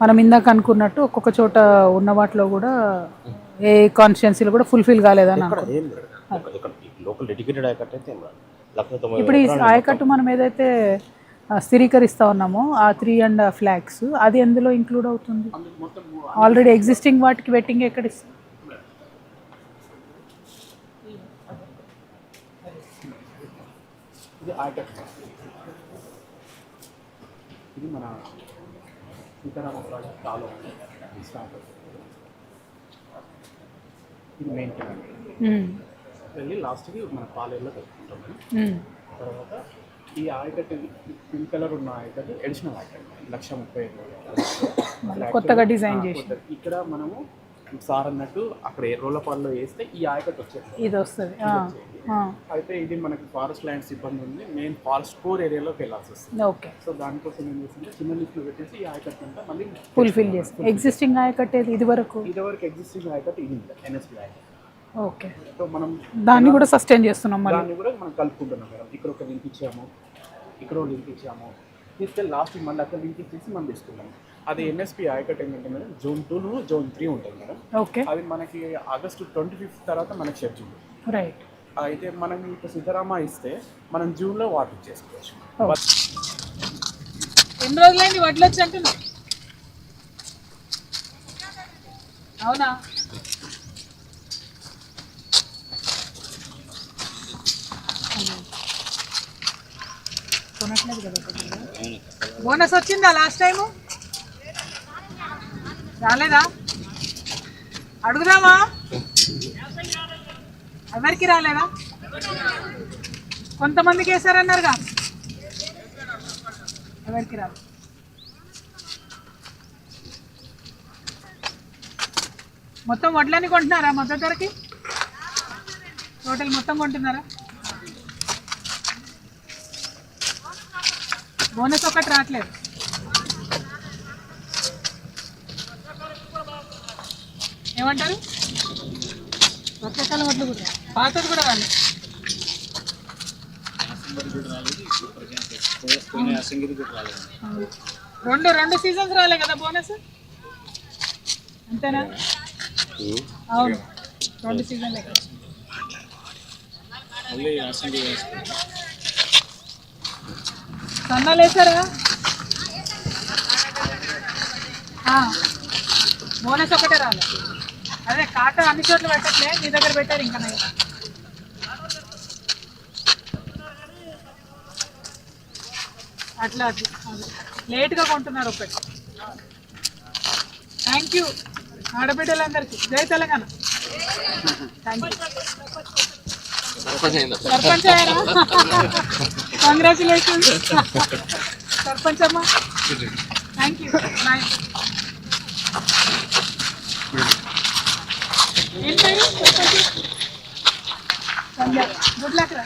మనం ఇందాక అనుకున్నట్టు ఒక్కొక్క చోట ఉన్న వాటిలో కూడా ఏ కాన్స్టిట్యున్సీలో కూడా ఫుల్ఫిల్ కాలేదని ఇక్కడ అనుకుంటున్నాను. ఏం లేదు. ఇక్కడ లోకల్ డెడికేటెడ్ ఆయకట్టు అయితే ఏం రాదు. లక్ష 90 ఇప్పుడు ఈ ఎకరాలు ఆయకట్టు మనం ఏదైతే స్థిరీకరిస్తా ఉన్నామో ఆ 3.5 lakhs అది ఎందులో ఇంక్లూడ్ అవుతుంది? ఆల్రెడీ ఎగ్జిస్టింగ్ వాటికి వెట్టింగ్ ఎక్కడ ఇస్తుంది? ఇది ఆయకట్టు. ఇది మన సీతారామ ప్రాజెక్ట్ కాలువ స్టార్ట్ అవుతుంది. ఇది మెయిన్ కెనాల్ వెళ్ళి లాస్ట్కి మన పాలేరులో కలుపుకుంటాం. తర్వాత ఈ ఆయకట్టు పింక్ కలర్ ఉన్న ఆయకట్టు ఎడిషనల్ ఆయకట్టు 1,35,000 కొత్తగా డిజైన్ చేసి ఇక్కడ మనము సార్ అన్నట్టు అక్కడ రోలపాల్లో వేస్తే ఈ ఆయకట్టు వచ్చేది ఇది వస్తుంది. అయితే ఇది మనకి ఫారెస్ట్ ల్యాండ్స్ ఇబ్బంది ఉంది, మెయిన్ ఫారెస్ట్ కోర్ ఏరియాలోకి వెళ్ళాల్సి వస్తుంది. ఓకే. సో దానికోసం ఏం చేస్తుంటే చిన్న లిఫ్ట్లు పెట్టేసి ఈ ఆయకట్టు అంతా మళ్ళీ ఫుల్ఫిల్ చేస్తుంది. ఎగ్జిస్టింగ్ ఆయకట్టేది ఇదివరకు ఎగ్జిస్టింగ్ ఆయకట్టు ఇది ఎన్ఎస్పీ ఆయకట్టు. ఓకే. సో మనం దాన్ని కూడా సస్టైన్ చేస్తున్నాం. దాన్ని కూడా మనం కలుపుకుంటున్నాం మేడం. ఇక్కడ ఒక లింక్ ఇచ్చాము, ఇక్కడ ఒక లింక్ ఇచ్చాము, తీసుకెళ్ళి లాస్ట్ మళ్ళీ అక్కడ లింక్ ఇచ్చేసి మనం తీసుకున్నాము. అది ఎన్ఎస్పీ ఆయకట్టు ఏంటంటే మేడం Zone 2 Zone 3 ఉంటుంది మేడం. ఓకే. అది మనకి August 25th తర్వాత మనకి షెడ్యూల్. రైట్. అయితే మనం ఇప్పుడు సిద్ధరామ ఇస్తే మనం జూన్లో వాటర్ చేసుకోవచ్చు. ఎన్ని రోజులైంది వడ్లు వచ్చి అంటున్నా? అవునా? కొనట్లేదు కదా. బోనస్ వచ్చిందా లాస్ట్ టైము? రాలేదా? అడుగుదామా? ఎవరికి రాలేదా? కొంతమందికి వేసారన్నారుగా, ఎవరికి రాలేదు. మొత్తం వడ్లని కొంటున్నారా మద్దతు ధరకి? టోటల్ మొత్తం కొంటున్నారా? బోనస్ ఒకటి రావట్లేదు. ఏమంటారు? వర్షాకాలం వడ్లు కూడా పాతది కూడా రాలేదు. రెండు సీజన్స్ రాలే కదా బోనస్, అంతేనా? అవును, 2 సీజన్లే కదా. సన్నాలు వేసారా? బోనస్ ఒకటే రాలే. అదే కాట అన్ని చోట్ల పెట్టట్లే, నీ దగ్గర పెట్టారు ఇంకా. అట్లా అదే లేట్గా కొంటున్నారు ఒకటి. థ్యాంక్ యూ ఆడబిడ్డలందరికీ. జై తెలంగాణ. Thank you. సర్పంచ్ అయ్యారా? కంగ్రాచులేషన్స్ సర్పంచ్ అమ్మా. Thank you. ఏం పేరు? సంధ్య. గుడ్ లక్ రా.